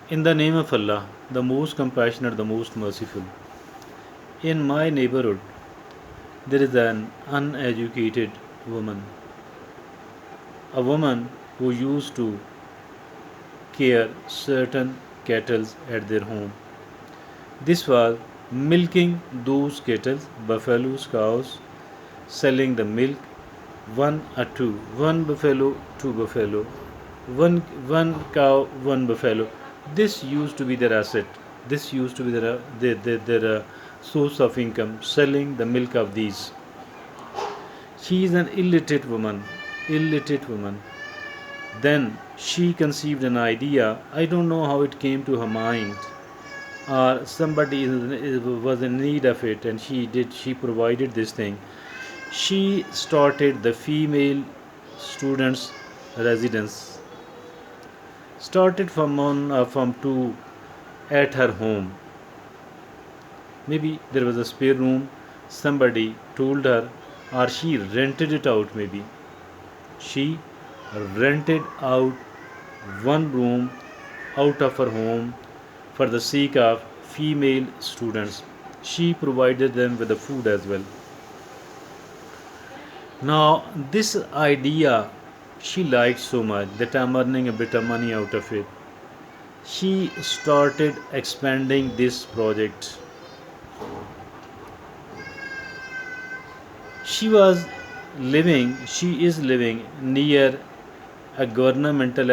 In the name of Allah, the most compassionate, the most merciful. In my neighborhood, there is an uneducated woman, a woman who used to care certain cattle at their home. This was milking those cattle, buffaloes, cows, selling the milk, one or two, one buffalo, two buffalo, one cow, one buffalo. This used to be their asset. This used to be their source of income, selling the milk of these. She is an illiterate woman. Illiterate woman. Then she conceived an idea. I don't know how it came to her mind, or somebody was in need of it, and she provided this thing. She started the female students residence. Started from two at her home. Maybe there was a spare room. Somebody told her, or she rented it out. Maybe she rented out one room out of her home for the sake of female students. She provided them with the food as well. Now, this idea she liked so much that I'm earning a bit of money out of it. She started expanding this project. She is living near a big governmental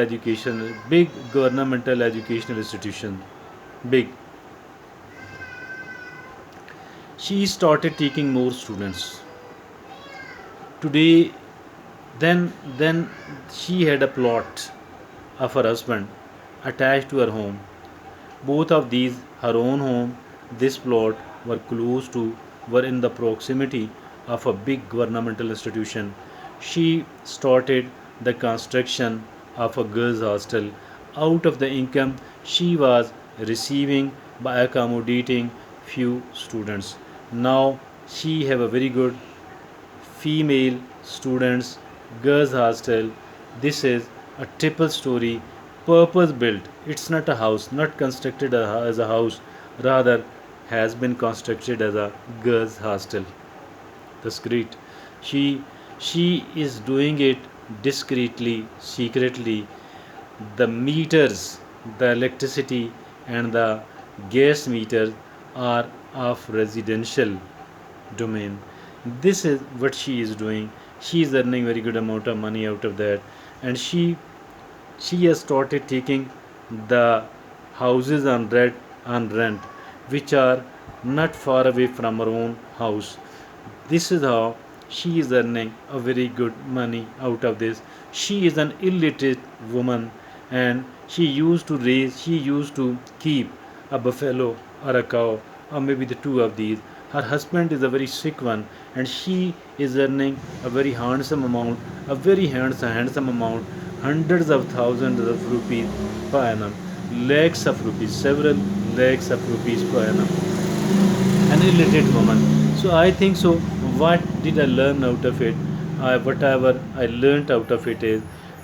educational institution. Big. She started taking more students. Today, then she had a plot of her husband attached to her home. Both of these, her own home, this plot, were in the proximity of a big governmental institution. She started the construction of a girls' hostel out of the income she was receiving by accommodating few students. Now she have a very good female students girls hostel. This is a triple story, purpose built. It's not a house, not constructed as a house, rather has been constructed as a girls hostel. That's great. She she is doing it discreetly, secretly. The meters, the electricity and the gas meters are of residential domain. This is what she is doing. She is earning very good amount of money out of that, and she has started taking the houses on rent, which are not far away from her own house. This is how she is earning a very good money out of this. She is an illiterate woman, and she used to keep a buffalo or a cow, or maybe the two of these. Her husband is a very sick one, and she is earning a very handsome amount, a very handsome amount, hundreds of thousands of rupees per annum, lakhs of rupees, several lakhs of rupees per annum. An illiterate woman. So I think so. What did I learn out of it? Whatever I learned out of it is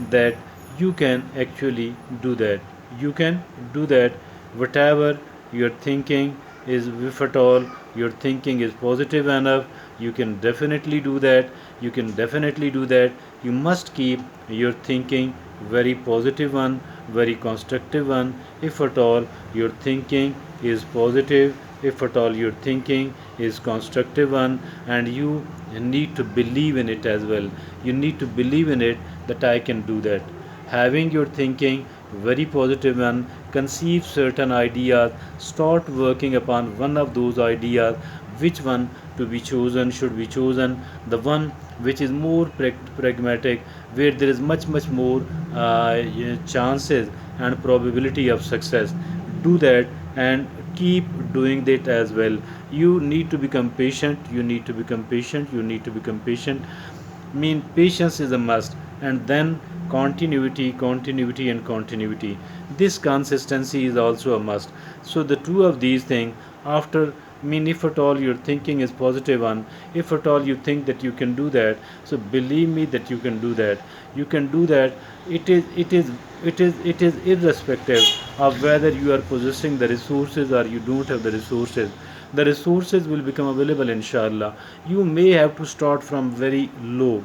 that you can actually do that. You can do that. Whatever you're thinking is, if at all your thinking is positive enough, you can definitely do that. You can definitely do that. You must keep your thinking very positive one, very constructive one. If at all your thinking is positive, if at all your thinking is constructive one, and you need to believe in it as well. You need to believe in it that I can do that. Having your thinking very positive one, conceive certain ideas, start working upon one of those ideas. Which one to be chosen should be chosen, the one which is more pragmatic, where there is much more chances and probability of success. Do that, and keep doing that as well. You need to become patient. You need to become patient. You need to become patient. Mean patience is a must, and then continuity and continuity. This consistency is also a must. So the two of these things, after mean, if at all your thinking is positive one, if at all you think that you can do that, so believe me that you can do that. You can do that. It is irrespective of whether you are possessing the resources or you don't have the resources. The resources will become available, inshallah. You may have to start from very low.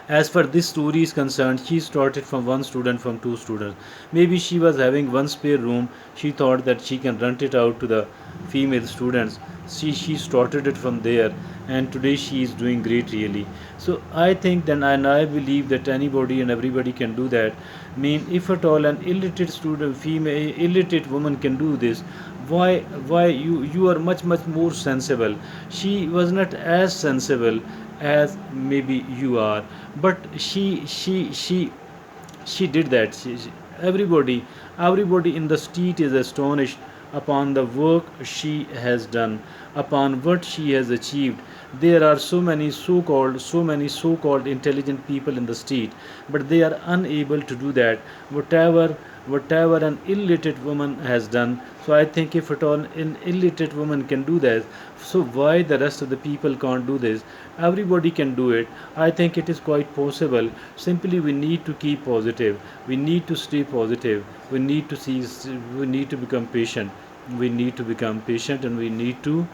As far this story is concerned, she started from one student, from two students. Maybe she was having one spare room. She thought that she can rent it out to the female students. She started it from there, and today she is doing great, really. So I think then, and I believe that anybody and everybody can do that. I mean, if at all an illiterate student, female illiterate woman can do this, why you are much more sensible. She was not as sensible as maybe you are, but she did that. Everybody in the street is astonished upon the work she has done, upon what she has achieved. There are so many so-called intelligent people in the street, but they are unable to do that. Whatever an illiterate woman has done, so I think if at all an illiterate woman can do that, so why the rest of the people can't do this? Everybody can do it. I think it is quite possible. Simply we need to keep positive, we need to stay positive, we need to become patient. We need to become patient, and we need to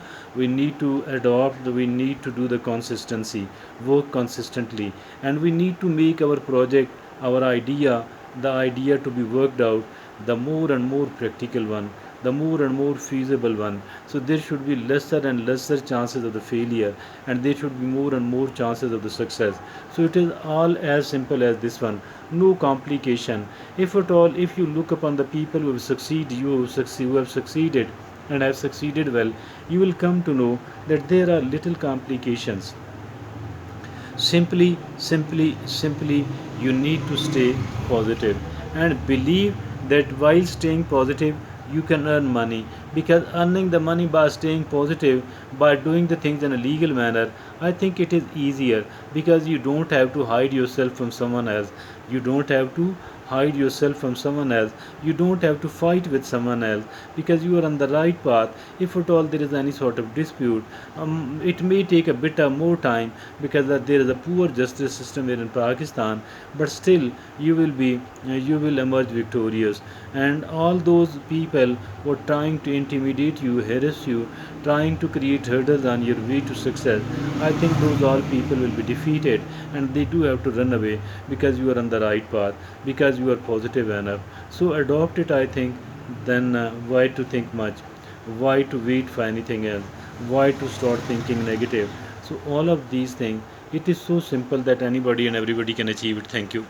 adopt, we need to do the consistency, work consistently, and we need to make our project, our idea, the idea to be worked out, the more and more practical one, the more and more feasible one. So there should be lesser and lesser chances of the failure, and there should be more and more chances of the success. So it is all as simple as this one. No complication. If at all, if you look upon the people who have succeeded and have succeeded well, you will come to know that there are little complications. Simply you need to stay positive and believe that while staying positive you can earn money, because earning the money by staying positive, by doing the things in a legal manner, I think it is easier, because you don't have to hide yourself from someone else. You don't have to hide yourself from someone else. You don't have to fight with someone else, because you are on the right path. If at all there is any sort of dispute, it may take a bit of more time, because there is a poor justice system here in Pakistan, but still you will emerge victorious. And all those people who are trying to intimidate you, harass you, trying to create hurdles on your way to success, I think those all people will be defeated, and they do have to run away, because you are on the right path, because you are positive enough. So adopt it, I think. Then why to think much? Why to wait for anything else? Why to start thinking negative? So all of these things, it is so simple that anybody and everybody can achieve it. Thank you.